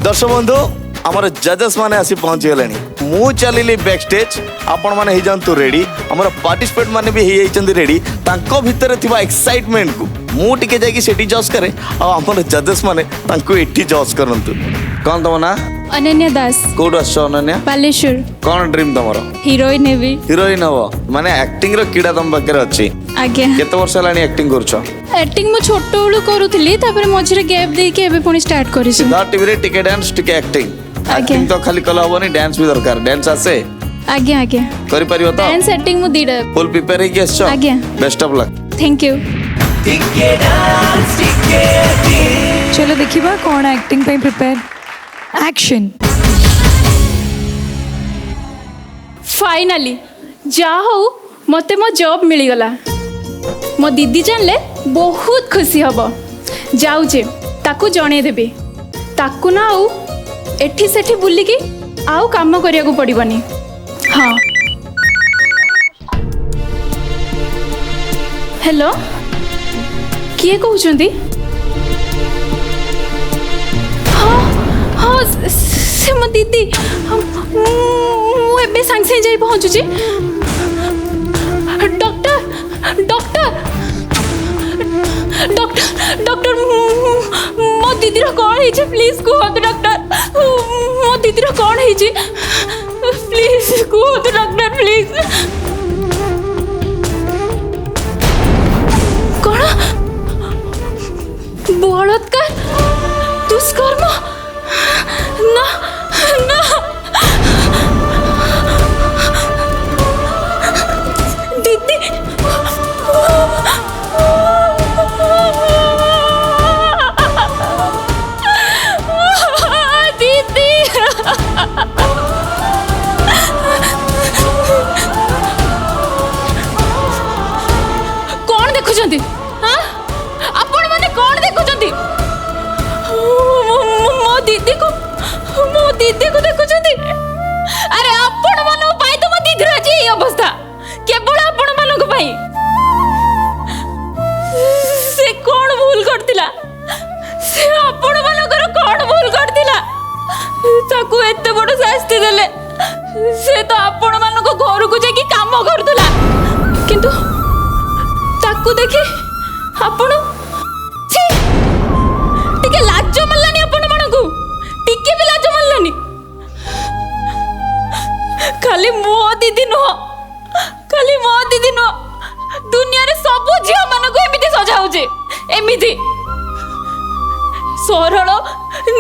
दर्शक बंधु आमर जजेस माने आसी पहुंची गले मु चलिली बैक स्टेज आपण माने ही जानतु रेडी आमर पार्टिसिपेट माने भी ही जाइछन्ती रेडी तांको भितर थिबा एक्साइटमेंट को मु टिके जाकी सेठी जज करे आ आमर जजेस माने तांको एठी जज करंतु कोन तम ना अनन्या दास कोड आछो अनन्या बालेश्वर कोन ड्रीम तमरो हीरोइन हेबी हीरोइन हबो माने एक्टिंग रो कीड़ा तम बकरे अछि आज्ञा केते वर्ष लानी एक्टिंग करछो एक्टिंग मु छोट बेलू करूथली तापर मझिरे गैप दे के एबे पुनी स्टार्ट करिछि सिद्धार्थ टीवी रे टिके डांस टिके एक्टिंग एक्टिंग तो खाली कला हबो नहीं डांस भी दरकार डांस आसे आज्ञा आज्ञा करि परियो तो डांस एक्टिंग मु दीडा फुल प्रिपेयर हे गेस आज्ञा best of luck thank you टिके डांस टिके चलो देखिबा कौन एक्टिंग पे प्रिपेयर एक्शन फाइनली जा हो मते मो जॉब मिली गला मो दीदी जानले बहुत खुशी हबो जाउचे ताकू जणे देबे ताकू ना आउ एठी सेठी बुल्ली की आउ काम करिया को पड़िबनी हाँ हेलो किए कहउचंदी हाँ हाँ से मो दीदी मु एबे सांग से जाई पहुंचुची डॉक्टर डॉक्टर डॉक्टर डॉक्टर मो दीदी रो कोन हे प्लीज कहत डॉक्टर मो दीदी रो कोन हे प्लीज कहत डॉक्टर प्लीज कोन बलात्कार दुष्कर्म ना ना दीदी दीदी कौन देखुଛନ୍ତି हाँ आपण माने कौन देखुଛନ୍ତି मो दीदी को देखुଛନ୍ତି अरे आपण मानो पाई तो मो दीदी राजी এই অবস্থা केवल आपण मानो को पाई से कौन भूल करतिला से आपण मानो कर कौन भूल करतिला ताकू एते बड़ शास्ति देले से तो आपण मानो को घर को जाकी काम करतुला किंतु ताकू देखि आपण छी टिके लाज मल्लानी आपण मानो को टिके भी लाज मल्लानी खाली मो दीदी नो खाली मो दीदी नो दुनिया रे सब झियो मानो को एमिति सजा होजे एमिति सरल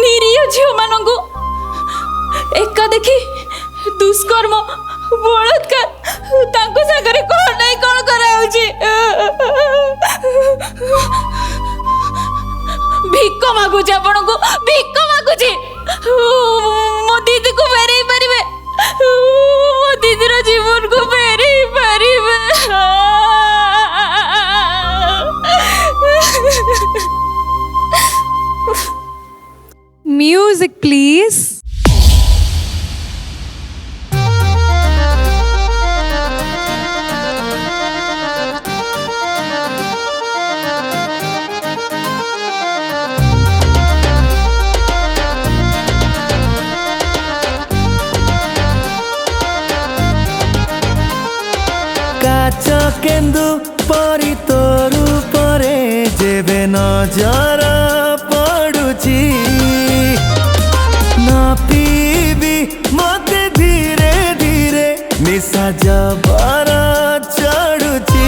निरीह झियो मानो को एका देखी दुष्कर्म बलात्कार तांको सागरे कोन नै कोन करा होजे भिक्क मागुचे आपण को भिक्क मागुचे मो दीदी को फेरई परिबे मो दीदी रो जीवन को फेरई परिबे म्यूजिक प्लीज केन्दु परी तोरू परे जेबे नजर पड़ुची न पीबी मते धीरे धीरे निशा जबर चढ़ुची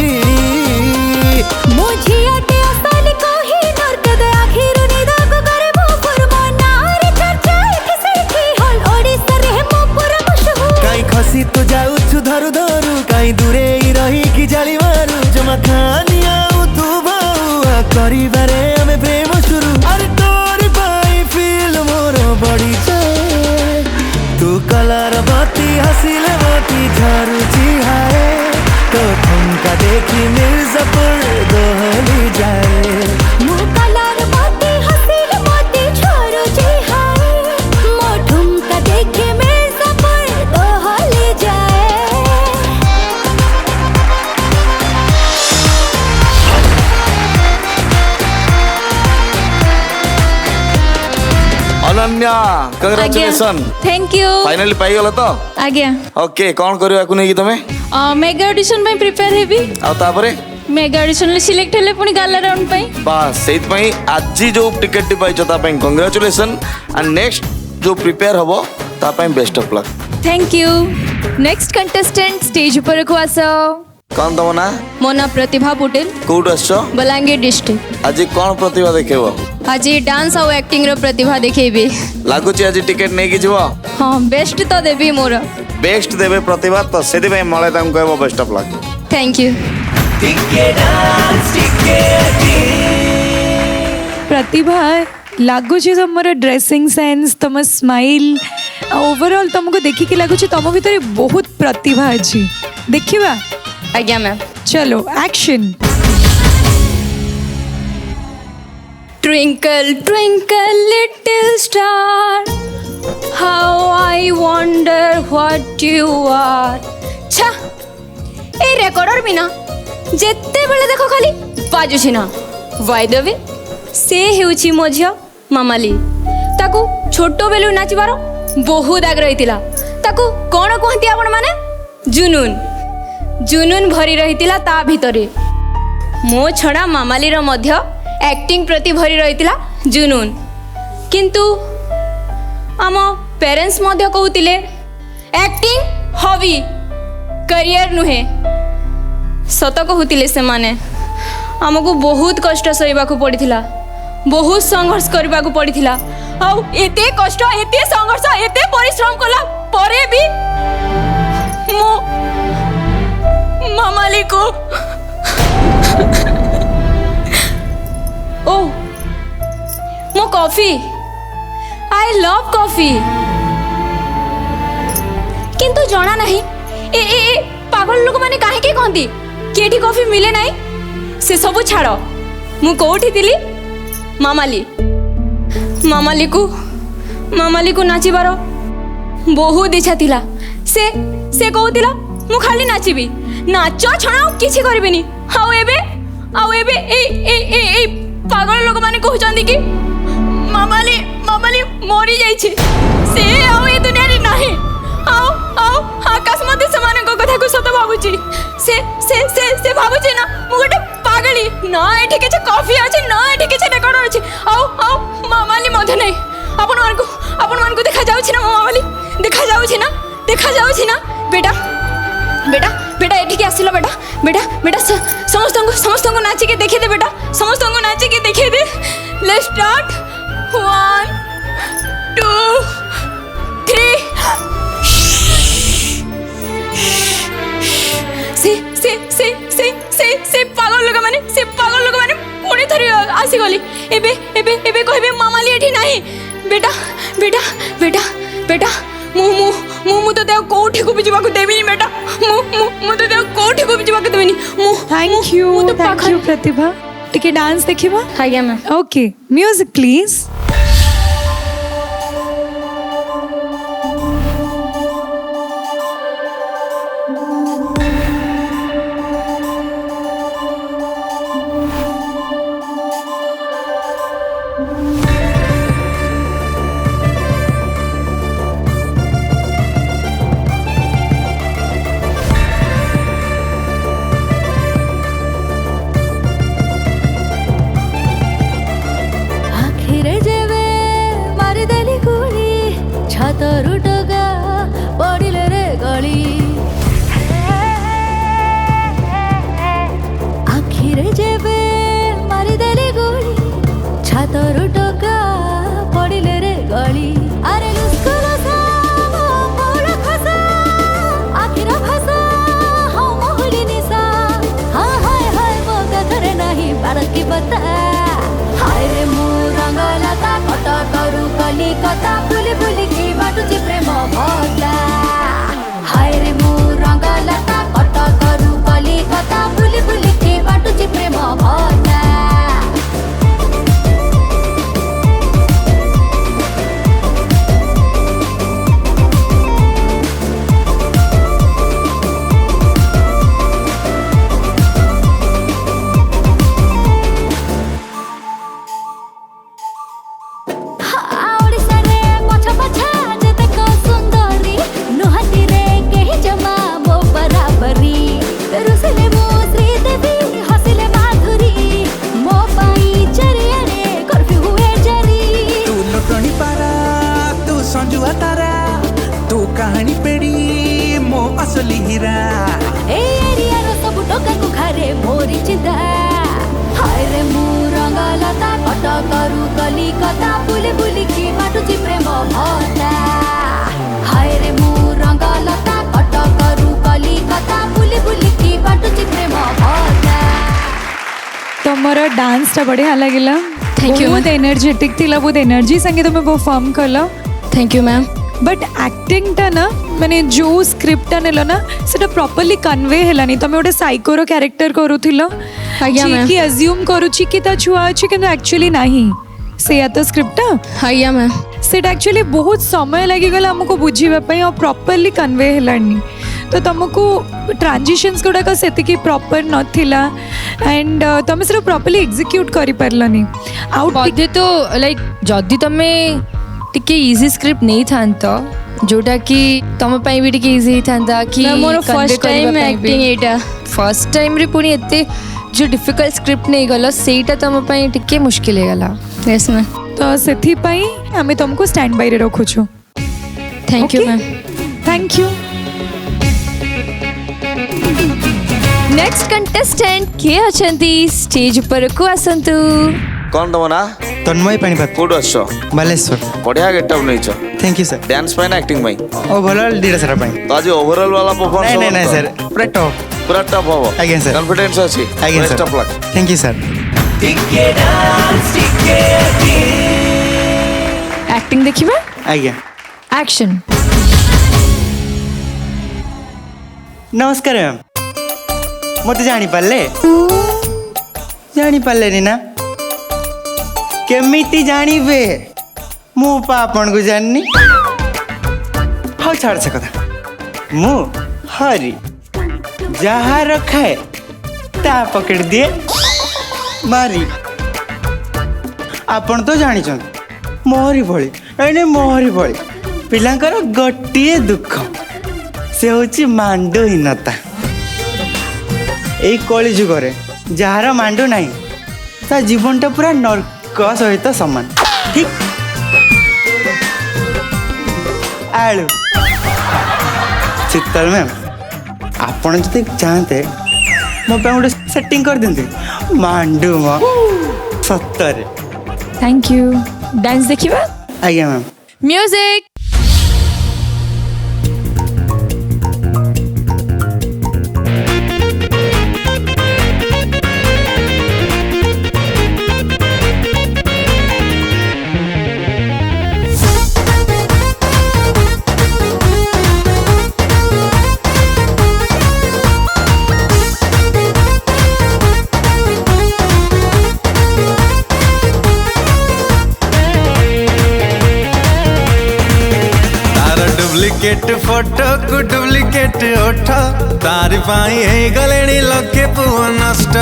खसी तो जाऊ धरु धरु कहीं दूरे रही कि जाली मारू जमा खानिया तू भाऊ करी बारे हमें प्रेम शुरू अरे तोरी पाई फील मोर बड़ी तू कलर बाती हसीले बाती झरुची हाय तो ठुमका देखी मिर्जापुर दोहली जाए Ananya congratulation thank you finally पाई गलो तो आज्ञा ओके कौन करियो को नहीं तमे मेगा ऑडिशन पे प्रिपेयर हेबी आ तापरे मेगा ऑडिशन सिलेक्ट हेले पुनी गाला राउंड पे बस सेत पई आज जो टिकट टी पाइछो ता पई कंग्रेचुलेशन एंड नेक्स्ट जो प्रिपेयर हबो ता पई best of luck thank you next contestant stage ऊपर को आसो कौन तम ना मो ना प्रतिभा पटेल कोड आछो बलांगीर डिस्ट्रिक्ट आज कौन प्रतिभा देखेबो आज डांस और एक्टिंग रो प्रतिभा देखेबी लागुची आज टिकट नहीं कि जीवो हाँ बेस्ट तो देबी मोर बेस्ट देबे प्रतिभा तो सेति पई मळे ताम कहबो best of luck thank you Pratibha लगुच तुम ड्रेसिंग सेन्स तुम स्माइल ओवरऑल तुमको देखिक लगुच तुम भीतर बहुत प्रतिभा अच्छी देखिबा आज्ञा मैम चलो action Twinkle, twinkle, little star, how I wonder what you are. छा ए रेकॉर्डर बिना जेते बेले देखो खाली बाजुछि ना बाय द वे से हेउछि मो झियो मामाली ताकू छोटो बेलु नाचिबार बहुत आग्रह हितिला ताकू कोन कहंती आपण माने जुनून जुनून भरी रहितिला ता भितरे मो छड़ा मामाली रो मध्य एक्टिंग प्रति भरी रहितिला जुनून किंतु आम पेरेंट्स मध्य कहूतिले एक्टिंग हॉबी करियर नुहे सत कहूतिले से माने आमको बहुत कष्ट सहिबा को पड़िथिला बहुत संघर्ष करबा को पड़िथिला आ एते कष्ट एते संघर्ष एते परिश्रम कला परे भी मो मामाली को ओ मो कॉफी आई लव कॉफी किंतु जाना नहीं ए पागल लोक माने काहे के कहंती केठी कॉफी मिले नहीं से सब छाड़ मु कोठी थिली मामाली मामाली को नाचिबार बहुत इच्छा थिला से कहूतिला मु खाली नाचिबी नाच छणा किछि करबेनी आउ एबे ए पागल लोक माने कहउचंदी कि मामाली मरी जाइछे से आउ ए दुनिया रे नाही आउ आकाश मते समान को कथा को सत भाबुची से भाबुची ना मु गोटे पागली ना एठी के कॉफी अछि ना एठी के रेकॉर्ड अछि आउ मामाली मधे नहीं आपण मान को देखा जाउछि ना मामाली देखा जाउछि ना बेटा एठी के आसिलो बेटा समस्त को नाची के देखे दे बेटा समस्त को नाची के देखे दे लेट्स स्टार्ट 1 2 3 से पागल लोक माने पुणी थरी आसी गली एबे कहबे मामाली एठी नाही बेटा मु तो देव कोठी को भी जीवा को देबिनी बेटा मु तो देव कोठी को भी जीवा को देबिनी थैंक यू प्रतिभा टिके डांस देखिबा आज्ञा मैम ओके म्यूजिक प्लीज कथा बुली बुली की बाटुची प्रेम भला हाय रे मु रंगलता कट करू कली कथा बुली बुली की बाटुची प्रेम भला ओडिसा रे पानी पेड़ी मो असली हीरा ए एरियार सब टोका को खारे मोरी चिंता हाय रे मु रंगलता कटकरू कलिकता बुली बुली की बाटुची प्रेम भता हाय रे मु रंगलता कटकरू कलिकता बुली बुली की बाटुची प्रेम भता तुमर डांस टा बढ़िया लगिला Thank you, बहुत एनर्जेटिक थिला बहुत एनर्जी संगे तुम परफॉर्म कलो thank you ma'am but acting टा ना माने जो स्क्रिप्ट टा नेलो ना सेटा प्रॉपर्ली कन्वे हेलानी तमे ओटे साइकोरो कैरेक्टर करूथिलो आज्ञा, ma'am. कि अज्यूम करूची कि ता छुआ अछि किंतु एक्चुअली नाही से या तो स्क्रिप्ट टा आज्ञा मैम सेटा एक्चुअली बहुत समय लागि गला हमको बुझिबा पई और प्रॉपर्ली कन्वे हेलानी तो तुमको ट्रांजिशंस गुड़ाक से प्रॉपर नथिला एंड तुम से प्रॉपर्ली एग्जीक्यूट करि परलनी आउट बोधे तो लाइक जदि तमे टिके इजी स्क्रिप्ट नहीं थांतो जोटा कि तम पई भी टिके इजी थांता कि मोर फर्स्ट टाइम एक्टिंग एटा फर्स्ट टाइम रे पुनी एते जो डिफिकल्ट स्क्रिप्ट नहीं गलो सेटा तम पई टिके मुश्किल हे गला यस मैम तो सेथि पई हमें तुमको स्टैंड बाय रे रखु छु thank you ma'am thank you next contestant के अछंती स्टेज पर को आसंतु कौन तम ना तन्मय पाणीपात कोड आछो बालेश्वर बढ़िया गेटअप नहीं छ थैंक यू सर डांस पाई ना एक्टिंग पाई ओवरऑल डीडा सर पाई तो आज ओवरऑल वाला परफॉर्मेंस नहीं नहीं सर पूरा टॉप पूरा टॉप हो आज्ञा सर कॉन्फिडेंस अछि आज्ञा best sir of luck thank you sir acting देखिबा आज्ञा एक्शन नमस्कार मैम मत जानी पारले ना केमिति जानिबे मु पा आपन को जाननी हाउ छाड़ से कथा मु हरी जहाँ रखाए ता पकड़ दिए मारी आपन तो जानी मोहरी भली एने मोहरी भली पिलांकर गोटिए दुख से होची मांडहीनता एई कली जुगरे जार मांडू नहीं ता जीवनटा पूरा नर्क सहित समान ठीक आलू शीतल मैम आपण जदि चाहते मो पे गोटे सेटिंग कर दिंते मांडू म सत्तरे थैंक यू डांस देखिबा आज्ञा मैम म्यूजिक डुप्लिकेट फोटो को डुप्लिकेट ओठ तारी पाई है गलेनी लखे पुआ नष्ट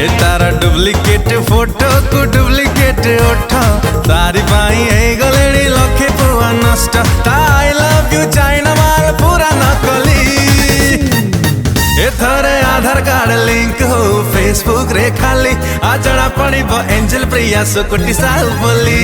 ए तारा डुप्लिकेट फोटो को डुप्लिकेट ओठ तारी पाई है गलेनी लखे पुआ नष्ट आई लव यू चाइना माल पूरा नकली एथरे आधार कार्ड लिंक हो फेसबुक रे खाली आ जड़ा पड़िब एंजल प्रिया सुकुटी साहु बोली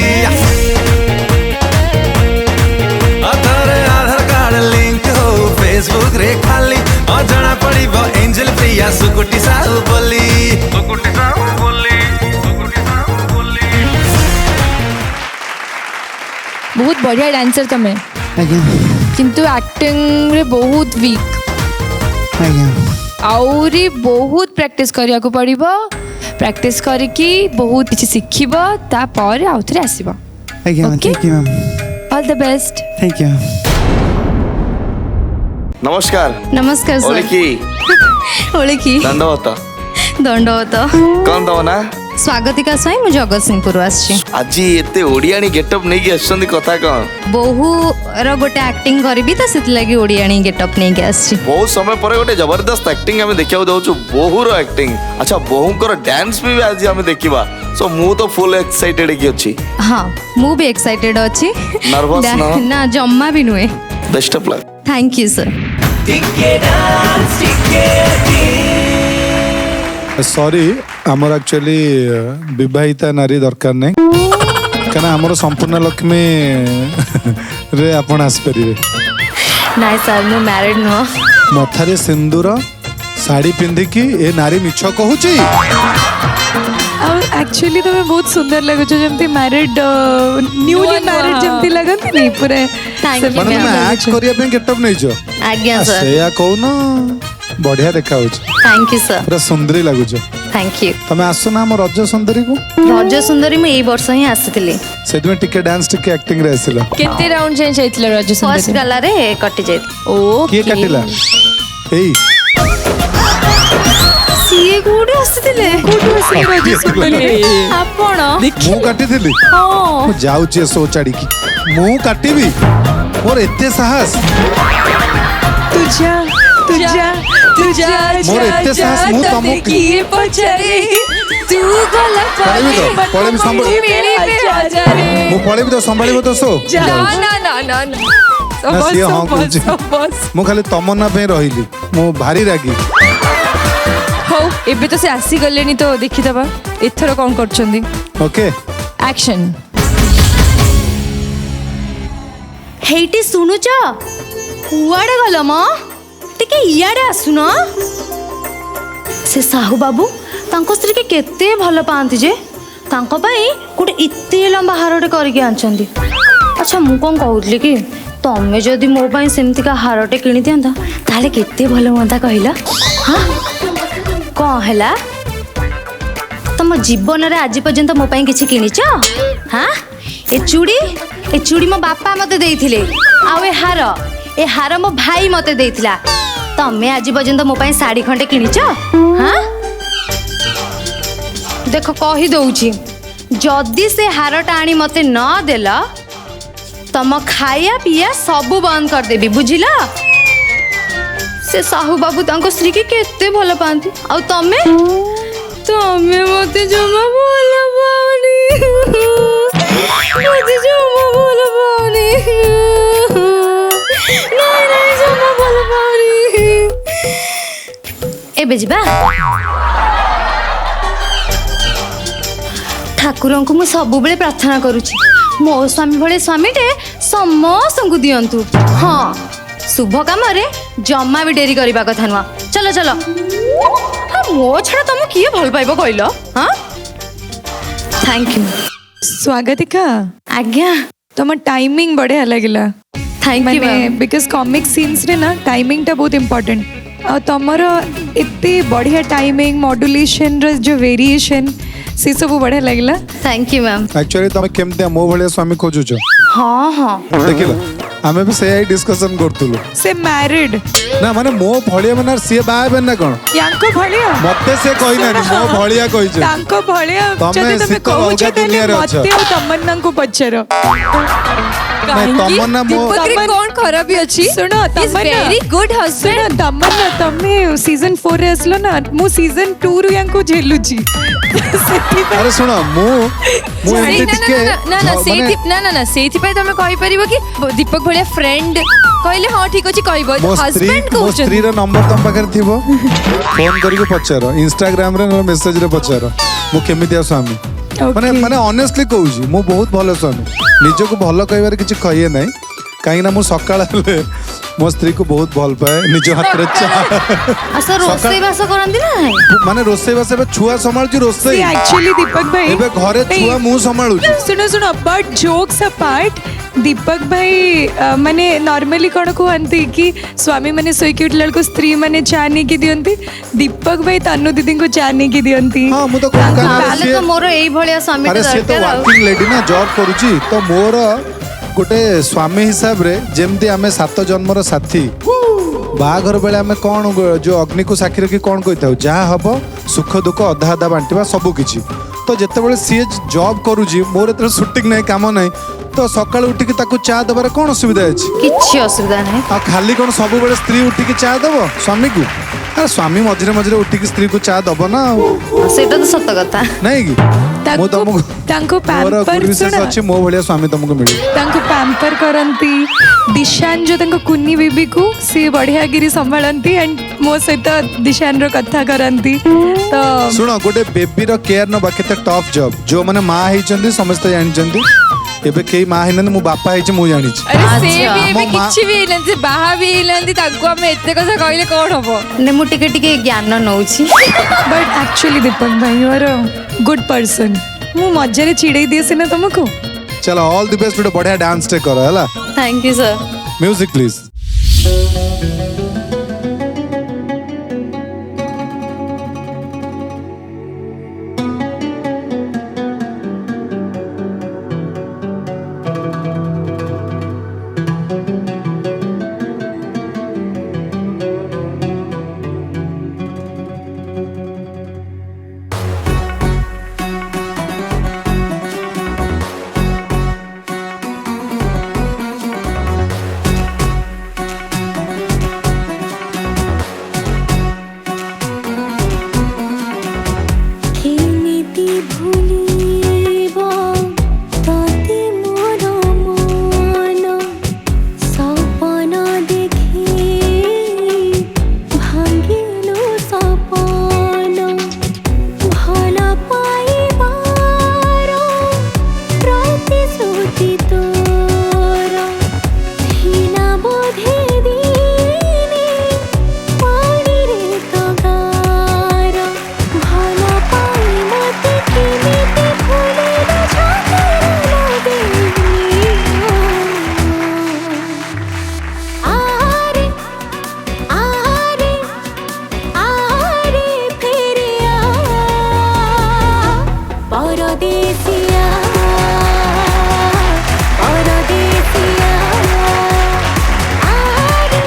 आधार कार्ड लिंक हो फेसबुक रे खाली अजଣା पड़िब एंजल प्रिया सुकुटी साहु बोली बहुत बढ़िया डांसर तमे आज्ञा किंतु एक्टिंग रे बहुत वीक आज्ञा आउरी बहुत प्रैक्टिस करिया को पड़िबो प्रैक्टिस करिकी बहुत किछि सिखिबो ता पर आउथरे आसीबो आज्ञा Okay. Thank you ma'am all the best thank you नमस्कार नमस्कार सर ओलिकी ओळखी दंडवत दंडवत कौन तम ना स्वागतिका स्वाई मु जगतसिंहपुर आछि आज एते ओडियानी गेटअप नहीं आछंदी कथा कौन बहु रो गोटे एक्टिंग करबी त सेत लागि ओडियाणी गेटअप नै के आछि बहुत समय पर गोटे जबरदस्त एक्टिंग हमें देखिया दउछु बहुर एक्टिंग अच्छा बहुकर डांस भी आज हमें देखिबा सो मु तो फुल एक्साइटेड की अछि हां मु भी एक्साइटेड अछि Nervous ना? ना जम्मा भी नुए best of luck thank you sir sorry आमर एक्चुअली विवाहिता नारी दरकार नहीं କାରଣ ଆମର ସମ୍ପୂର୍ଣ୍ଣ ଲକ୍ଷ୍ମୀ ରେ ଆପଣ ଆସିପାରିବେ। ନାଇଁ ସାର୍ ମୁଁ ମ୍ୟାରିଡ୍ ନୁହଁ। ମଥାରେ ସିନ୍ଦୁର ଶାଢ଼ୀ ପିନ୍ଧିକି ଏ ନାରୀ ମିଛ କହୁଛି। ଆଉ ଆକ୍ଚୁଆଲି ତମେ ବହୁତ ସୁନ୍ଦର ଲାଗୁଛ ଯେମିତି ମ୍ୟାରିଡ୍ ନ୍ୟୁଲି ମ୍ୟାରିଡ୍ ଯେମିତି ଲାଗନ୍ତିନି ପୁରା Thank you, ମାନେ ସେମିତି ତମେ ଆକ୍ଟ ଲାଗୁଛ। କରିବା ପାଇଁ ଗେଟଅପ୍ ନେଇଛ। ଆଜ୍ଞା ସାର୍। ସେଇଆ କହୁନ ବଢିଆ ଦେଖାଯାଉଛି ଥ୍ୟାଙ୍କ ୟୁ ସାର୍। ପୁରା ସୁନ୍ଦରୀ ଲାଗୁଛ। Thank you. ତମେ ଆସୁନା ଆମ ରଜ ସୁନ୍ଦରୀକୁ। ରଜ ସୁନ୍ଦରୀ ମୁଁ ଏଇ ବର୍ଷ ହିଁ ଆସିଥିଲି। ସେଥିପାଇଁ ଟିକେ ଡ୍ୟାନ୍ସ ଟିକେ ଆକ୍ଟିଂ ରେ ଆସିଲ। କେତେ ରାଉଣ୍ଡ ଚେଞ୍ଜ ହେଇଥିଲା ରଜ ଫର୍ଷ୍ଟ ସୁନ୍ଦରୀ? ଗାଲାରେ କଟି ଯାଇଥିଲି। ଓ କିଏ କାଟିଲା? ଏଇ ସିଏ କୋଉଠି ଆସିଥିଲେ? କିଏ କାଟିଲା? ଆପଣ? ମୁଁ କାଟିଥିଲି। ମୁଁ ଯାଉଛି ଏ ଶୋ ଛାଡିକି। ମୁଁ କାଟିବି? ମୋର ଏତେ ସାହସ? ତୁଝା ତୁଝା ତୁଝା ମୋର ଏତେ ସାହସ ମୁଁ ତମକୁ କିଏ ପଚାରେ ତୁ ଗଲା ପଳେଇବି ତ ପଳେଇବି ମୁଁ ପଳେଇବି ତ ସମ୍ଭାଳିବ ତ ଶୋ? ନା ସିଏ ହଁ କହୁଛି। ମୁଁ ଖାଲି ତମନ୍ନା ପାଇଁ ରହିଲି। ମୁଁ ଭାରି ରାଗି। ହଉ ଏବେ ତ ସେ ଆସିଗଲେଣି ତ ଦେଖିଦବା ଏଥର କଣ କରୁଛନ୍ତି। Okay action. ହେଇଟି ଶୁଣୁଛ? କୁଆଡେ ଗଲ ମ? ଟିକେ ଇଆଡେ ଆସୁନ। ସେ ସାହୁ ବାବୁ ତାଙ୍କ ସ୍ତ୍ରୀକି କେତେ ଭଲ ପାଆନ୍ତି ଯେ ତାଙ୍କ ପାଇଁ ଗୋଟେ ଏତେ ଲମ୍ବା ହାରଟେ କରିକି ଆଣିଛନ୍ତି। ଆଚ୍ଛା ମୁଁ କଣ କହୁଥିଲି କି ତମେ ଯଦି ମୋ ପାଇଁ ସେମିତିକା ହାରଟେ କିଣି ଦିଅନ୍ତ ତାହେଲେ କେତେ ଭଲ ହୁଅନ୍ତା କହିଲ? ହଁ କଣ ହେଲା? ତମ ଜୀବନରେ ଆଜି ପର୍ଯ୍ୟନ୍ତ ମୋ ପାଇଁ କିଛି କିଣିଛ? ହଁ ଏ ଚୁଡ଼ି ମୋ ବାପା ମତେ ଦେଇଥିଲେ। ଆଉ ଏ ହାର ମୋ ଭାଇ ମତେ ଦେଇଥିଲା। ତମେ ଆଜି ପର୍ଯ୍ୟନ୍ତ ମୋ ପାଇଁ ଶାଢ଼ୀ ଖଣ୍ଡେ କିଣିଛ? ହଁ ଦେଖ କହି ଦଉଛି ଯଦି ସେ ହାରଟା ଆଣି ମତେ ନ ଦେଲ ତମ ଖାଇବା ପିଇବା ସବୁ ବନ୍ଦ କରିଦେବି ବୁଝିଲ? ସେ ସାହୁ ବାବୁ ତାଙ୍କ ସ୍ତ୍ରୀ କି କେତେ ଭଲ ପାଆନ୍ତି ଆଉ ତମେ ମତେ ଜମା ଭଲ ପାଉନି। ମତେ ଜମା ଭଲ ପାଉନି। ନାଇଁ ଜମା ଭଲ ପାଉନି। ଏବେ ଯିବା। ଠାକୁରଙ୍କୁ ମୁଁ ସବୁବେଳେ ପ୍ରାର୍ଥନା କରୁଛି ମୋ ସ୍ୱାମୀ ଭଳି ସ୍ୱାମୀଟେ ସମସ୍ତଙ୍କୁ ଦିଅନ୍ତୁ। ହଁ ଶୁଭ କାମରେ ଜମା ବି ଡେରି କରିବା କଥା ନୁହଁ। ଚଲ ମୋ ଛଡା ତମକୁ କିଏ ଭଲ ପାଇବ କହିଲ? ହଁ ଥ୍ୟାଙ୍କ ୟୁ। ସ୍ୱାଗତିକା ଆଜ୍ଞା ତମ ଟାଇମିଂ ବଢିଆ ଲାଗିଲା। ଥ୍ୟାଙ୍କ ୟୁ ମାନେ ବିକଜ କମିକ୍ ସିନ୍ସ ରେ ନା ଟାଇମିଂ ଟା ବହୁତ ଇମ୍पोର୍ଟାଣ୍ଟ। ଆଉ ତମର ଏତେ ବଢିଆ ଟାଇମିଂ ମଡୁଲେସନ ର जो वेरिएशन से सब बढ़िया लगला। Thank you ma'am. एक्चुअली तुम केमती मो भलिया स्वामी खोजुछ? हाँ हाँ देखिला आमे भी सेही डिस्कशन करथुलु। से मैरिड ना माने मो भलिया माने सिए बाहे ना कोन? यांको भलिया मते से कहि ना मो भलिया कहिछ। तांको भलिया तमे जदि तमे शीत कहूछ अलगा तले दुनिया रे अछ। मते और तमन्ना को पछरो। नहीं तमन्ना मो कौन खराबी अच्छी? सुनो तमन्ना वेरी गुड हस्बैंड। सुनो तमन्ना तमे सीजन 4 रे असलो ना मु सीजन 2 रु यांको झेलुची। अरे सुनो मु एंटी टिके ना सेथिपाई तमे कहि परिबो कि दीपक भलिया फ्रेंड कहले हां ठीक अछि कहबो हस्बैंड मो कहउछ। स्त्री रो नंबर तम पाखर थिबो फोन करिके पचारो इंस्टाग्राम रे मेसेज रे पचारो मु केमितिया स्वामी माने ऑनेस्टली कहूजी मु बहुत भलो स्वामी निजको भलो कहबार किछि कहिए नै काईना मु सकाळ मो स्त्री को बहुत भल पाए निज हाथ रे चा अच्छा रोसई बास करंदी ना माने रोसई बास बे छुआ संभाळची रोसई एक्चुअली दीपक भाई एबे घरे छुआ मु संभाळू सुनो सुनो बट जोक्स अपार्ट दीपक भाई माने नॉर्मली कौन कहती कि स्वामी माने सोईकी उठला को स्त्री माने चा नहीं की दियंती दीपक भाई तानु दीदी को चा नहीं की दियंती। हां मु तो ताले तो मोर एई भलिया स्वामी अरे से तो वर्किंग लेडी ना जॉब करूची तो मोर गोटे स्वामी हिसाब रे जेमती आमे 7 जन्मर साथी बाघर बेले आमे कौन जो अग्नि को साक्षी रखी कौन कही था जहाँ हम सुख दुख अधा अधा बांटिबा सबु किछि तो जेतेबेले सी जॉब करूची मोर एते शूटिंग नहीं काम नहीं तो सकाळ उठिकी ताकू चा दबारे कौन असुविधा अछि? किछि असुविधा नहीं। आ खाली कौन सब बेले स्त्री उठिकी चा दबो स्वामी को? अरे स्वामी मझिरे मझिरे उठिकी स्त्री को चा दबो ना सेटा तो सत कथा नहीं कि ମୁଁ ତମକୁ ତାଙ୍କୁ ମୋର pamper ଗୁରୁ ବିଶେଷ ଶୁଣ, ଅଛି ମୋ ଭଳିଆ ସ୍ୱାମୀ ତମକୁ ମିଳିବ। ତାଙ୍କୁ ପ୍ୟାମ୍ପର କରନ୍ତି। ଦିଶାନ ଯୋଉ ତାଙ୍କ କୁନି ବେବିକୁ ସିଏ ବଢିଆ କିରି ସମ୍ଭାଳନ୍ତି ଆଣ୍ଡ ମୋ ସହିତ ଦିଶାନର କଥା କରନ୍ତି। ତ ଶୁଣ ଗୋଟେ ବେବିର କେୟାର ନବା କେତେ ଟଫ୍ ଜବ୍। ଯୋଉମାନେ ମା ହେଇଛନ୍ତି ସମସ୍ତେ ଜାଣିଛନ୍ତି, ଏବେ କେହି ମା ହେଇନାହାନ୍ତି, ମୁଁ ବାପା ହେଇଛି ମୁଁ ଜାଣିଛି। ଆରେ ସେ ବି ଆଚ୍ଛା। ଏବେ ମୋ ମା- କିଛି ବି ହେଇନାହାନ୍ତି, ସେ ବାହା ବି ହେଇନାହାନ୍ତି, ତାଙ୍କୁ ଆମେ ଏତେ କଥା କହିଲେ କଣ ହବ? ମୁଁ ଟିକେ ଟିକେ ଜ୍ଞାନ ନଉଛି। ବଟ୍ ଆକ୍ଚୁଆଲି ଦୀପକ ଭାଇ ୟୁ ଆର୍ ଗୁଡ୍ ପର୍ସନ୍। ମୁଁ ମଜାରେ ଚିଡ଼େଇ ଦିଏ ସିନା ତମକୁ। ଚलो ଅଲ୍ ଦି ବେଷ୍ଟ, ଗୋଟେ ବଢିଆ ଡାନ୍ସ ଟେ କର ହେଲା। Thank you sir. Music please. କେମିତି ଭୁଲିବ ତତେ ମୋର ମନ, ସପନ ଦେଖି ଭାଙ୍ଗିଲୁ ସପନ, ଭଲ ପାଇବାର ପ୍ରତିଶ୍ରୁତି ତୋର ଥିଲା ବୋଧେ ଦିନେ ପାଣିରେ ତଗାର, ଭଲ ପାଇ ମତେ କେମିତି ଭୁଲିଲ ଛାତିରେ ଲଗେଇଲି। ଆରେ ଆରେ ଆରେ ଫେରିଆ ପରଦେଶିଆ ପରଦେଶିଆ, ଆରେ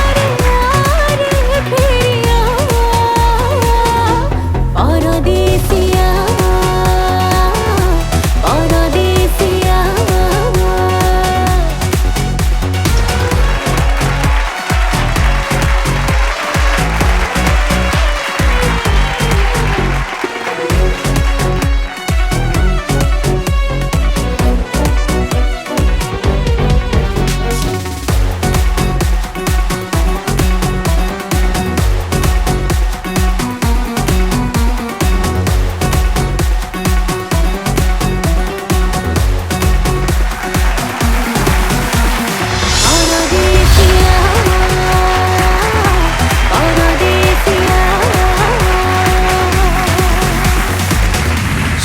ଆରେ ଆରେ ଫେରିଆ ପରଦେଶିଆ ପରଦେଶିଆ।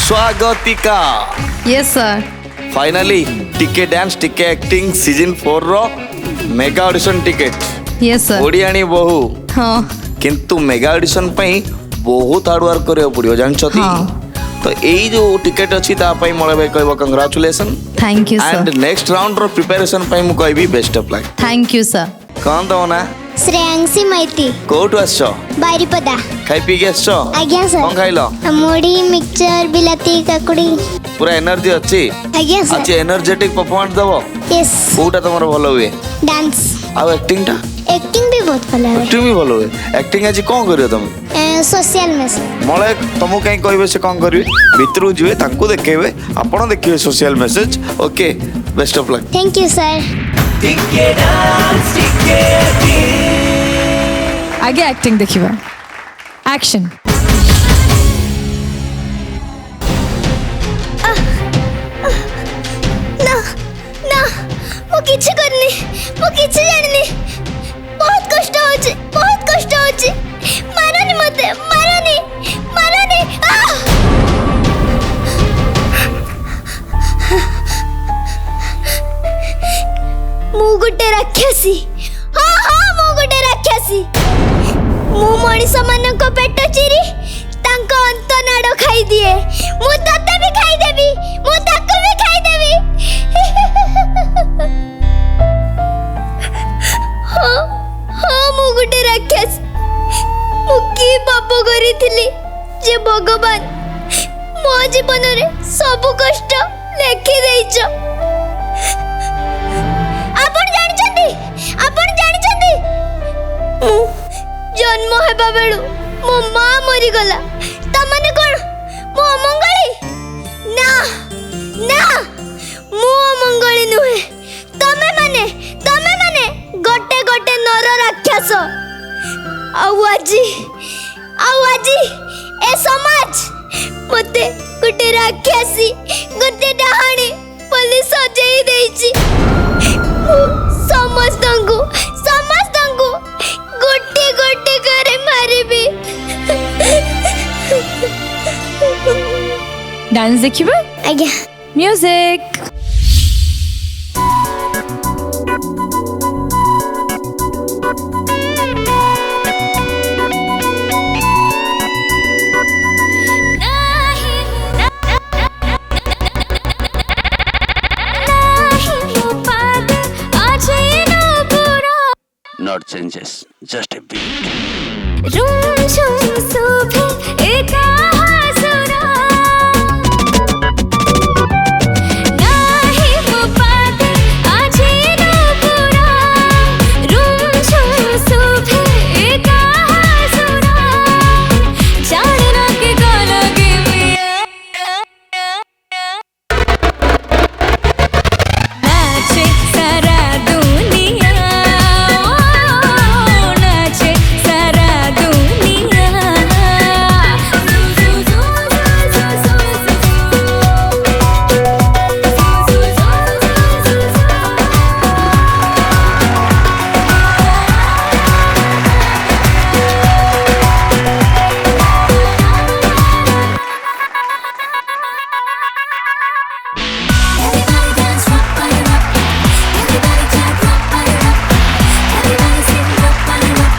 Swagatika yes sir. फाइनली टिके डांस टिके एक्टिंग सीजन 4 रो mega audition ticket yes sir. ओडियाणी बहु हाँ किंतु मेगा ऑडिशन पई बहुत हार्ड वर्क करियो पड़ियो जानछती। हाँ। तो एई जो टिकेट अछि ता पई मोळे भाई कहबो congratulations thank you and sir. Next round रो प्रिपरेशन पई मु कहबी best of luck. Thank you sir. कौन दो ना श्रेयांशी मैती कोठु आछो बारिपदा। खाई पी के आछो आज्ञा सर। कौन खाइलो मुड़ी मिक्सचर बिलाती काकुड़ी। पूरा एनर्जी अछि आज्ञा आज सर। एनर्जेटिक परफॉर्मेंस दबो यस कोटा तमरो भलो हुए डांस आ एक्टिंग टा एक्टिंग भी बहुत भल है। एक्टिंग भी भलो हुए एक्टिंग आज कोन करियो तुम सोशल मैसेज मळे तुमको कहीं कहबे से कौन करिवे भितरु जिवे तांको देखेबे आपण देखिबे social message okay best of luck. Thank you sir. आगे एक्टिंग देखिबा एक्शन। ना ना मु किछि करनी मु किछि जाननी बहुत कष्ट होची बहुत कष्ट होची मारनी मते मारनी मारनी मु गुटे राक्षसी हाँ हाँ मु गुटे राक्षसी मु मଣିଷ ମାନଙ୍କ ପେଟ ଚିରି ତାଙ୍କ ଅନ୍ତ ନାଡ଼ ଖାଇ ଦିଏ ମୁଁ ତତେ ବି ଖାଇଦେବି ମୁଁ ତାକୁ ବି ଖାଇଦେବି ହଁ ହଁ ମୁଁ ଗୋଟେ ରାକ୍ଷସ ମୁଁ କି ପାପ କରିଥିଲି ଯେ ଭଗବାନ ମୋ ଜୀବନରେ ସବୁ କଷ୍ଟ ଲେଖି ଦେଇଛ। ଆପଣ ଜାଣିଛନ୍ତି ମୁଁ ଜନ୍ମ ହେବା ବେଳୁ ମୋ ମା ମରିଗଲା। ତାମାନେ କଣ ମୁଁ ଅମଙ୍ଗଳୀ ना ना मु मंगली नुहे तमे माने गोटे गोटे नर राक्षस आवाजी ए समाज मते गोटे राक्षसी गोटे डाहाणी पुलिस सजाई देइची समस्तंगु गोटे गोटे करे मारिबी डांस देखिबा आज्ञा music Not changes, just a beat. Room झूम सुबह एक हसरा नाही वो बात आज ना पूरा रूम झूम सुबह एक हसरा जाने ना के गाना के नाचे सारा दुनिया नाचे सारा दुनिया Everybody dance, rock, body, rock. Everybody clap, rock, body, rock. Everybody sing, rock, body, rock.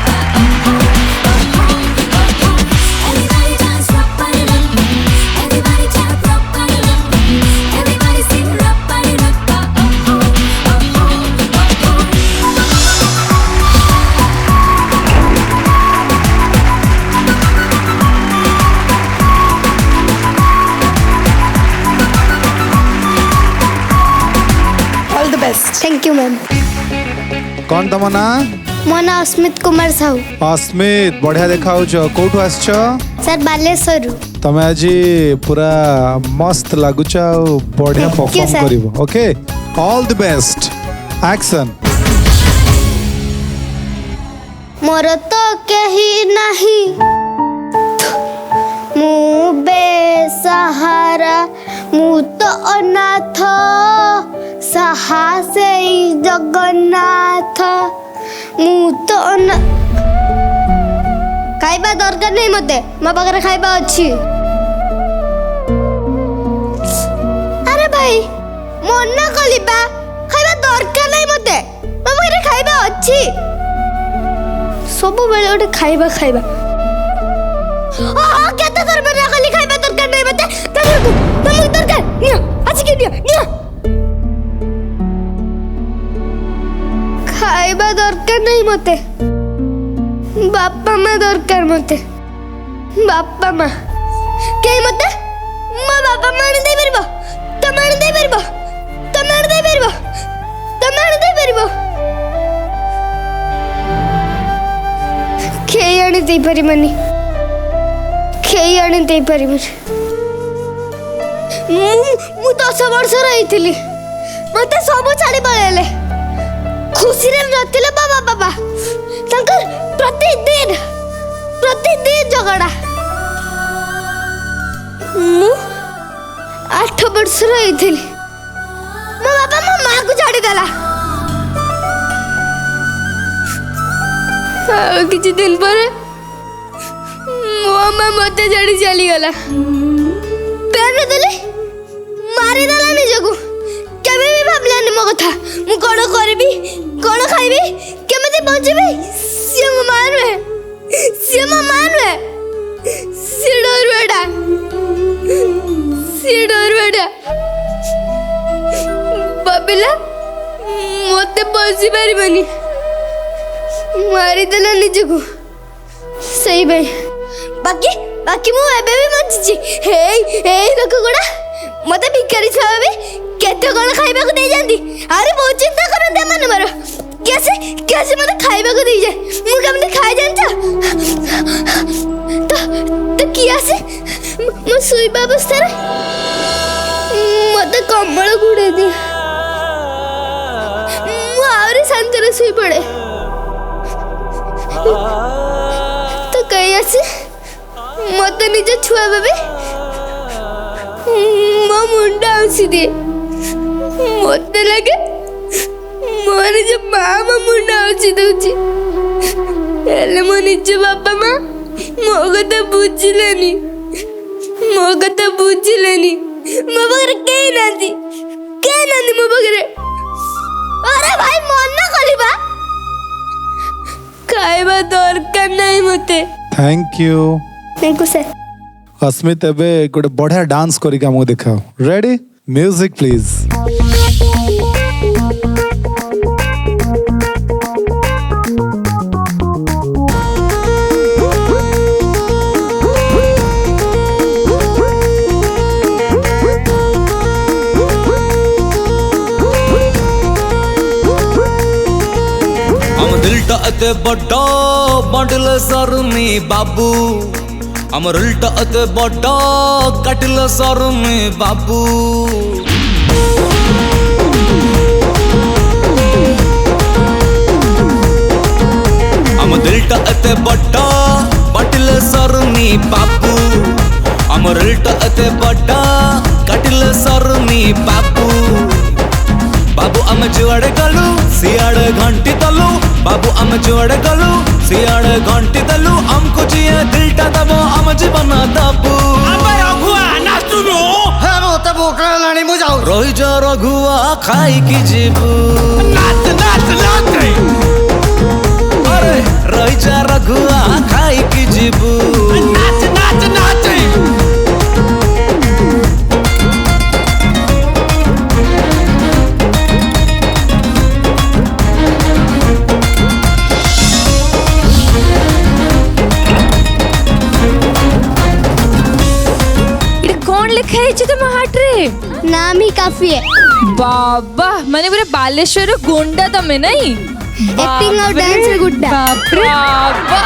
Everybody dance, rock, body, rock. Everybody clap, rock, body, rock. Everybody sing, rock, body, rock. All the best. Thank you ma'am कौन तम ना मो ना अस्मित कुमार साहू अस्मित बढ़िया देखा कोठु आसछ sir Baleshwar तमे आज पूरा मस्त लगुच बढ़िया Thank you, परफॉर्म sir. करिवो okay all the best action मोर तो कहीं नहीं मु बेसहारा मु तो अनाथ साहसे जगन्नाथ मु तो खाइबा दरकार नहीं मते मो पाखरे खाइबा अच्छी अरे भाई मना कलिबा खाइबा दरकार नहीं मते मो पाखरे खाइबा अच्छी सब बेले गोटे खाइबा केते दर मना कली खाइबा दरकार नहीं मते तुमको दरकार निया आज के निया खाइबा दरकार नहीं मते बापा माँ दरकार मते बापा माँ कहीं मते मो बापा माँ दे परबो तमाण दे परबो खेई आनी दे परिमनी मु 10 वर्ष रही मते सब छाड़ी पळेले खुशी रे नथिले बाबा तंकर प्रतिदिन झगड़ा मु 8 वर्ष रही मो बाबा मो माँ को छाड़ी देला किसी दिन पर मो माँ मते छाड़ी चली गला पेन देले मारी देला निजको केबे भी भाबलानी मो कथा मु कोन करबी कोन खाइबी केमते बचबी से मो मारवे से डर बेटा बाबिला मते बसी पारिबनी मारी देला निजको सही भाई बाकी मु एबे भी बचिची हे लोक गुडा मते भिखारी छाबे केते कोन खाइबा को दे जानती अरे बहुत चिंता करते मन मारो कैसे मते खाइबा को दे जाए मु केमते खाइ जानता तो किया से मु सुई बाबस्तर मत कमल घुड़े दे मुझे शांति शुई पड़े तो कहीं आसे मत निज छुआ बेबे मो मुंडा आसी दे मत लगे मो निज माँ मो मुंडा आसी दउची हेले मो निज बापा माँ मो कथा बुझिलेनी मो बगैर कहीं नांदी मो बगैर अरे भाई मन ना कलिबा खाइबा दरकार नहीं मते थैंक यू सर अस्मित एबे गोटे बढ़िया डांस करके हमको देखाओ रेडी म्यूजिक प्लीज दिलटा अते बड़ा बंडल सरमी बाबू अमर उल्टा अते बड़ा कटल सरमी बाबू अम दिलटा अते बड़ा बंडल सरमी बाबू अमर उल्टा अते बड़ा कटल सरमी बाबू बाबू आम जुआड़े गलु सियाड़े घंटी तलु बाबू आम जुआड़े गलु सियाड़े घंटी तलु हमको जिए दिलटा दबो आम जीवन दबू रही जा रघुआ खाई की जीबू अरे रही जा रघुआ खाई की जीबू नाम ही काफी है बाबा माने पूरे बालेश्वर गोंडा तमे नहीं एक्टिंग और डांस में गुड्डा बाबा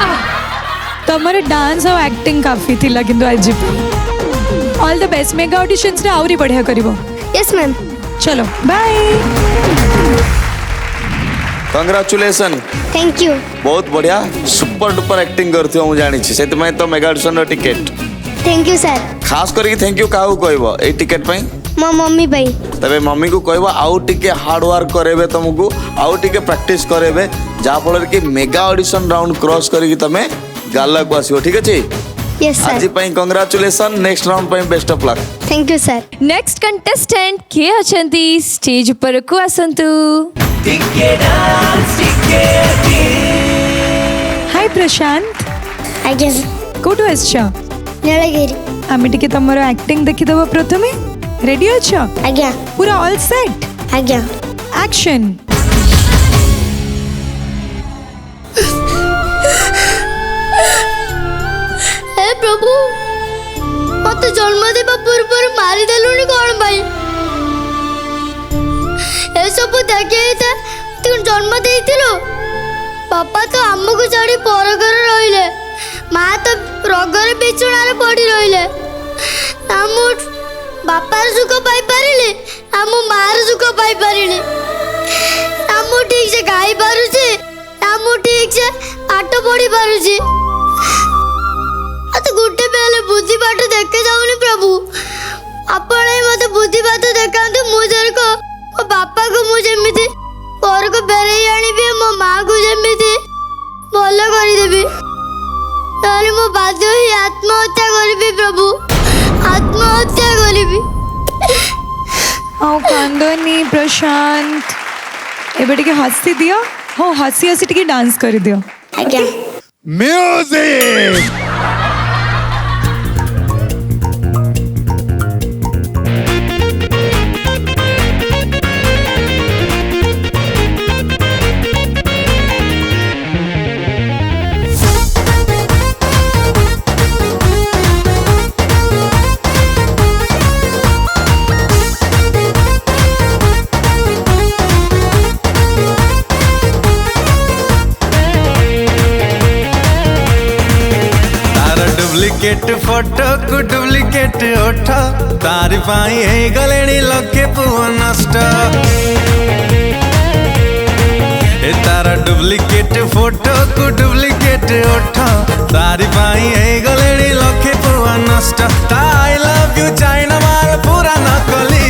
तमर डांस और एक्टिंग काफी थिला किंतु आज all the best mega auditions रे आउरी बढ़िया करिवो यस मैम चलो बाय कंग्रेचुलेसन थैंक यू बहुत बढ़िया सुपर डुपर एक्टिंग करथि हम जानि छी सेति में तो मेगा ऑडिशन रो टिकट थैंक यू सर खास करके थैंक यू काहू कहबो ए टिकट पई मो मम्मी भाई तबे मम्मी को कहबो आउ टिके हार्ड वर्क करेबे तुमको आउ टिके प्रैक्टिस करेबे जा फल कि मेगा ऑडिशन राउंड क्रॉस करके तमे गाला को आसीओ ठीक अछि यस आज सर पई कांग्रेचुलेशन नेक्स्ट राउंड पई best of luck thank you sir next contestant के अछंती स्टेज पर को आसंतु हाय प्रशांत आज्ञा कोठु आछा नीलगिरी आमे टिके तमरो एक्टिंग देखि दबो प्रथमे रेडी अछा आज्ञा पूरा ऑल सेट आज्ञा एक्शन हे प्रभु मत जन्म देबा पूर्व मारी देलुनी कोन भाई ए सब देखि तू जन्म देइतिलो पापा तो हमको छाड़ी पर घर रहिले माँ तो रोगर बिछुणार पड़ी रहिले हम बापार सुख पाई पारिले हम मार सुख पाई पारिले हम ठीक से खाई पारुछे हम ठीक से पाठ पढ़ी पारुछे अत गुटे बेले बुद्धि पाठ देखे जाऊनी प्रभु आपण मते बुद्धि पाठ देखांतु मु जरको ओ बापा को मु जेमिति पर को बेरे आनी भी मो माँ को जेमिति भलो करी देबी ताले मो बाध्य ही आत्महत्या करबी प्रभु आत्महत्या करबी आओ कांदोनी प्रशांत एबे टिके हंसी दियो हो हंसी हंसी टिके डांस कर दियो आज्ञा म्यूजिक डुप्लिकेट फोटो को डुप्लिकेट ओठ तारी पाई है गलेनी लोके पुआ नष्ट ए तार डुप्लिकेट फोटो को डुप्लिकेट ओठ तारी पाई ए गलेडी लखे पुआ नष्ट आई लव यू चाइना माल पूरा नकली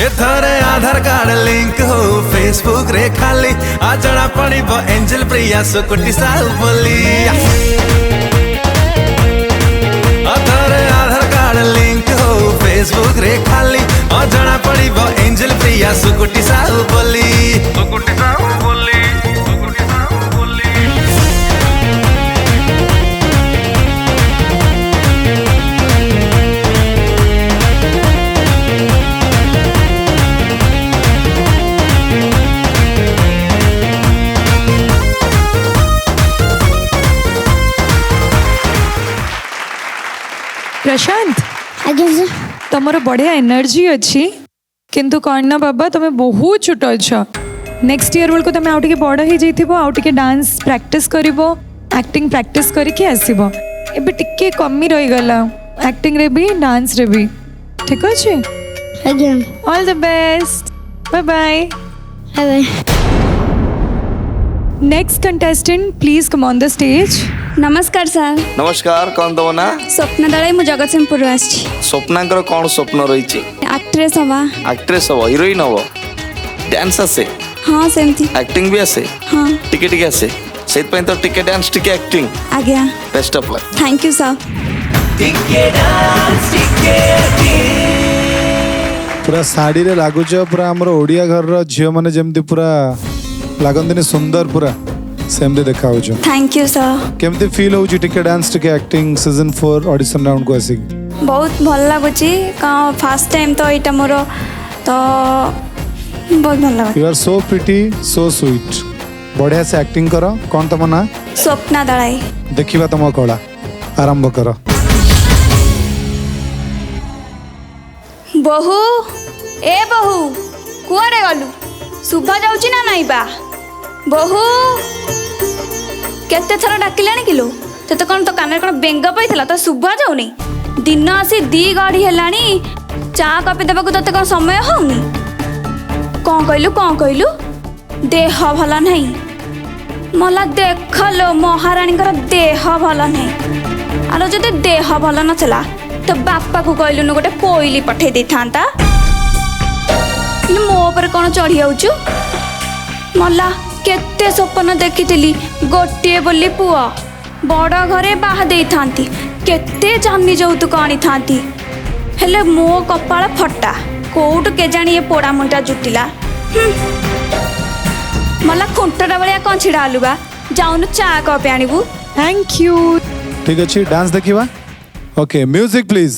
एथरे आधार कार्ड लिंक हो फेसबुक रे खाली आ जड़ा पड़िबो एंजल प्रिया सुकुटी साहु बोली एथरे आधार कार्ड लिंक हो फेसबुक रे खाली आ जड़ा पड़िबो एंजल प्रिया सुकुटी साहु बोली सुकुटी साहु बोली सुकुटी साहु बोली प्रशांत आज्ञा सर तमर बढ़िया एनर्जी अच्छी किंतु कौन ना बाबा तुम्हें बहुत छोट अच्छा नेक्स्ट ईयर बेलू तुम आउ बड़ हो जाइथिबो आउ टिके डांस प्रैक्टिस करिवो एक्टिंग प्रैक्टिस करके आसीबो एबे टिके कमी रही गला एक्टिंग रे भी डांस रे भी ठीक अछि आज्ञा all the best bye bye bye bye next contestant please come on the stage नमस्कार सर नमस्कार कौन तम ना स्वप्न दलाई मु जगतसिंहपुर आछि स्वप्नांकर कौन स्वप्न रही एक्ट्रेस हवा actress hub heroine hub dance आसे हाँ सेमती एक्टिंग भी आसे हाँ टिके टिके आसे सेत तो टिके डांस टिके एक्टिंग आज्ञा best of luck thank you sir पूरा शाड़ी रे लागुच पूरा हमर ओडिया घर रो झियो माने जेमती पूरा लागंदिनी सुंदर पूरा सेमती देखा हो थैंक यू सर केमती फील हो टिके डांस टिके एक्टिंग सीजन 4 ऑडिशन राउंड को आसी बहुत भल लगुची फर्स्ट टाइम तो एटा मोर तो बहुत भल लगा you are so pretty so sweet बढ़िया से एक्टिंग करो कौन तम ना स्वप्ना दलाई देखिबा तम कला आरंभ करो बहु ए बहु कुआडे गलु सुभा जाउची ना नाई बा बहु केते थर डाकिलानी किलो ते कौन तो कान कौन बेंग पाई तो शुभा जाऊनी दिन आसी 2 गाड़ी हेलानी चा कपी देवाक तोते कौन समय होनी कौन कहलु देह भल नहीं मला देख लो महाराणी देह भल नहीं आलो जदि देह भल नचला तो बापा को कहलु न गोटे कोइली पठे दे थांता मो ऊपर कौन चढ़ी जाऊचु मला केते स्वप्न देखी गोटे बोली पुआ बड़ घरे बाहा दे थांती केते जानी যৌতুক आनी थांती हेले मो कपाल फटा कोउट के जानी ये पोड़ा मुंडा जुटिला मला खुंटरा बलिया कौन छिड़ा आलुबा जाउनु चा कप आनिबु थैंक यू ठीक अच्छी डांस देखिबा ओके म्यूजिक प्लीज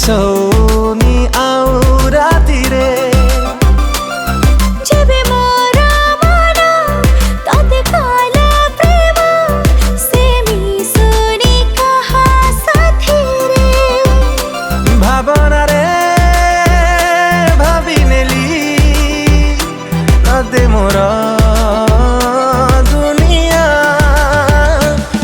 सोनी आउ राती रे जेबे मोरा मना तते काला प्रेम सेमी सुनी कहा साथी रे भावना रे भाभी नेली नदे मोरा दुनिया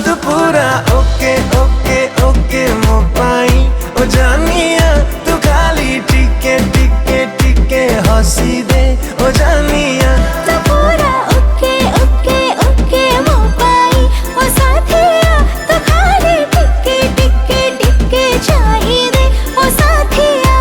तू पूरा ओके ओके ओके मो पाई ओ जानिया तू खाली टिके टिके टिके हंसी दे ओ जानिया तो पूरा ओके ओके ओके मो पाई ओ साथिया तो खाली टिके टिके टिके चाहिए ओ साथिया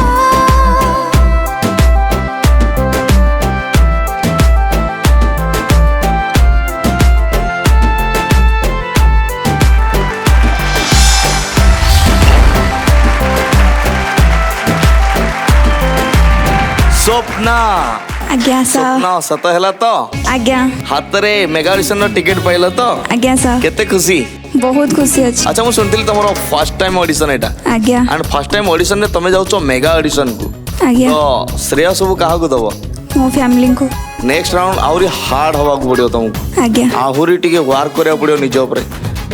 स्वप्ना आज्ञा सर स्वप्ना सत हैला तो आज्ञा हाथ रे मेगा ऑडिशन रो टिकट पाइल तो आज्ञा सर केते खुशी बहुत खुशी अच्छी अच्छा मु सुनथिल तमरो फर्स्ट टाइम ऑडिशन एटा आज्ञा एंड फर्स्ट टाइम ऑडिशन रे तमे जाउचो मेगा ऑडिशन को आज्ञा तो श्रेय सब काहा को दबो मो फैमिली को नेक्स्ट राउंड आहुरी हार्ड हवा पड़ो तुमको आज्ञा आहुरी टिके वर्क करिया पड़ो निज ऊपर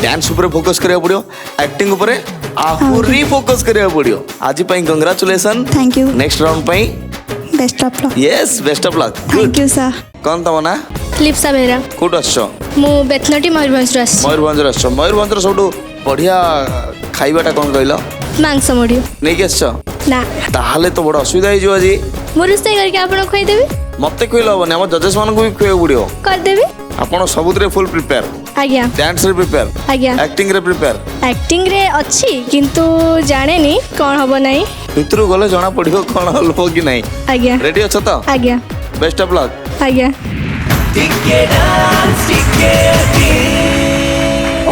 डांस ऊपर फोकस करिया पड़ो एक्टिंग ऊपर आहुरी फोकस करिया पड़ो आज पई congratulation thank you next round पई best of luck yes best of luck thank you sir कौन तम ना लिप्सा बेहरा कोट आछो मु बेतनटी मयूरभंज आसी मयूरभंज आछो मयूरभंज सबटू बढ़िया खाइबाटा कौन कहलो मांस मुढ़ी नहीं के आछो ना ताहले तो बड़ असुविधा हो जो आज मु रोषेई करके आपन खोई देबी मते कहले हबनी हम जजेस मान को भी खुए पड़ो कर देबी आपण सबुतरे फुल प्रिपेयर आज्ञा डांस रे प्रिपेयर आज्ञा एक्टिंग रे प्रिपेयर एक्टिंग रे अच्छी किंतु जाने नी कौन हबो नहीं भितरु गले जना पड़ियो कौन हलो कि नहीं आज्ञा रेडी अछ तो आज्ञा बेस्ट ऑफ लक आज्ञा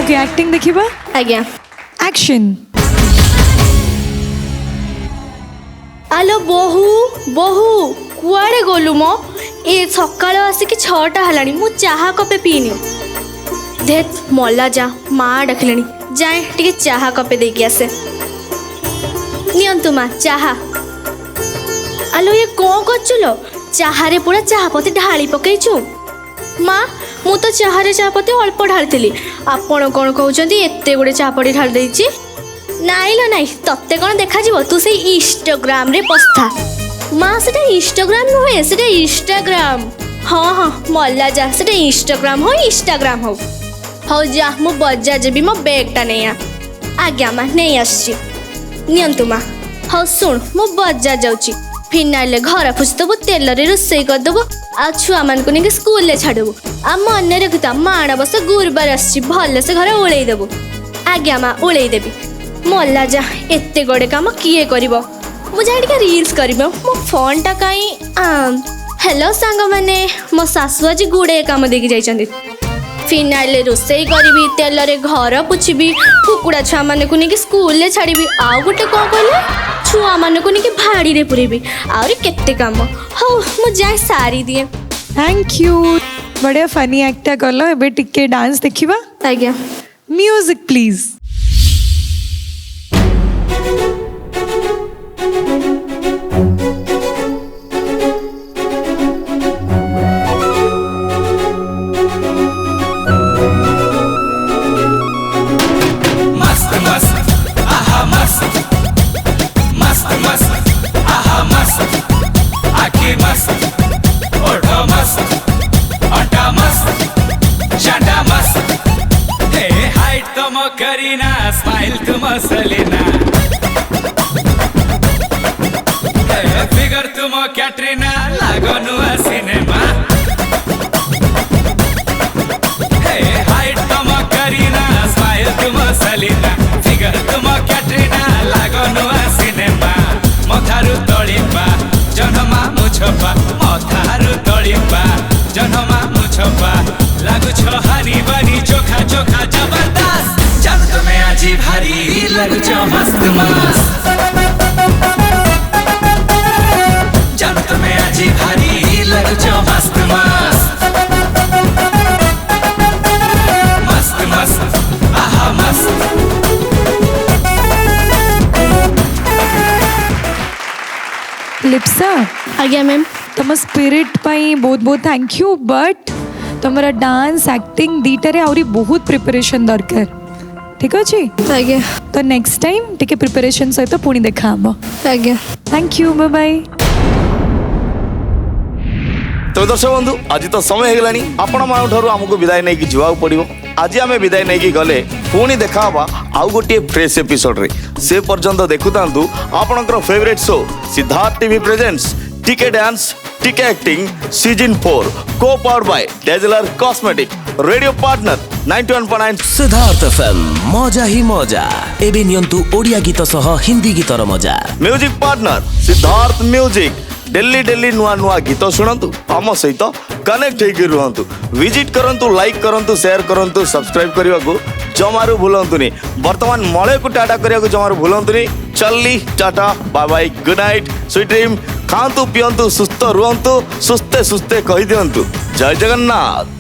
ओके एक्टिंग देखिबा आज्ञा एक्शन आलो बोहू बोहू कुआड़े गलु मो ए सकाळ आसिक 6टा हलानी मु चाहा कपे पीनी धेत मल्ला जा माँ डाकिलेनी जाए टिके चाहा कपे देकी आसे नियंतु माँ चाहा आलो ये कौन करचुलो चाहारे पूरा चाहापति ढाली पकईचु माँ मु तो चाहारे चाहापति अल्प ढाली आपण कौन कहउचंदी एते गुडे चाहापति ढाल देइची नाई लो नाई तत्ते कौन देखा जीवो तू से इंस्टाग्राम रे पस्था माँ सेटा इंस्टाग्राम नुहे सेटा इंस्टाग्राम हाँ हाँ मल्ला जा सेटा इंस्टाग्राम हो इंस्टाग्राम हो हौ जा मु बजा जेबी मो बैगटा नहीं आ आज्ञा माँ नहीं आसची नियंतु माँ हौ सुन मु बजा जाउची फिनाइल घर फुचदबु तेल रे रोषेई करदबु आ छुआ मान को नहीं स्कूल ले छाड़बु आ मन रखता माणबस गुरुवार आसची भल से घर ओळेई देबु आज्ञा माँ ओळेई देबी मल्ला जा एते गड़े काम किए करिवो मु जाई टिके रील्स करिवो मो फोन टा काई हेलो सांग माने मो सासु आज गुडे काम देकी जाइचंदी फिनाइल रोषेई करिवि तेल रे घर पुछिबि कुकुड़ा छुआ माने को नहीं स्कूल ले छाड़िबि आ गोटे कौन कहले छुआ माने को नहीं भाड़ी रे पुरेबि आउरी केते काम हो मु जाई सारी दिए थैंक यू बढ़िया फनी एक्टा करलो एबे टिके डांस देखिबा आज्ञा म्यूजिक प्लीज मस्त मस्त आहा मस्त मस्त मस्त आहा मस्त आखे मस्त ओढ़ो मस्त अंडा मस्त शांडा मस्त हे हाइट तुम करीना स्माइल तुम सलीना हे फिगर तुम कैटरीना लागो नुआ सिनेमा हे हाइट तुम करीना स्माइल तुम सलीना फिगर तुम कैटरीना लागो नुआ सिनेमा मथारु तळिपा जन्मा मुछपा मथारु तळिपा जन्मा मुछपा लागु छ हानी बानी चोखा चोखा जबरदस्त जब तुम्हें आजी भारी लागु छ मस्त मस्त जब तुम्हें आजी भारी लागु छ मस्त मस्त मस्त मस्त आहा मस्त लिप्सा आज्ञा मैम तम स्पिरिट पाई बहुत बहुत थैंक यू बट तुमरा डांस एक्टिंग दीटारे आउरी बहुत प्रिपरेशन दरकार ठीक अच्छे आज्ञा तो नेक्स्ट टाइम टिके प्रिपरेशन सहित पुणी देखा हम आज्ञा थैंक यू बाय बाय तो दर्शक बंधु आज तो समय हो गलानी आपण मान ठारू हमको विदाय नहीं जीवा पड़ो आज आम विदाय नहीं गले पुणी देखा आउ गोटे फ्रेश एपिसोड रे से पर्यंत देखुतांतु आपणकर favourite show Sidharth TV presents टिके डांस टिके एक्टिंग सीजन 4 को powered by Dazzler cosmetic radio partner 91.9 Sidharth FM मजा ही मजा एबे नियंतु ओडिया गीत सह हिंदी गीतर मजा music partner Siddharth music daily daily नुआ नुआ गीत शुणु आम सहित कनेक्ट होकर रुहतु विजिट करंतु लाइक करंतु शेयर करंतु सब्सक्राइब करने को जमारू भूलंतुनी वर्तमान मळे को टाटा करने को जमारू भूलंतुनी चल्ली tata bye bye good night sweet dream खांतु पियंतु सुस्थ रुहंतु सुस्ते सुस्ते कहि दियंतु जय जगन्नाथ।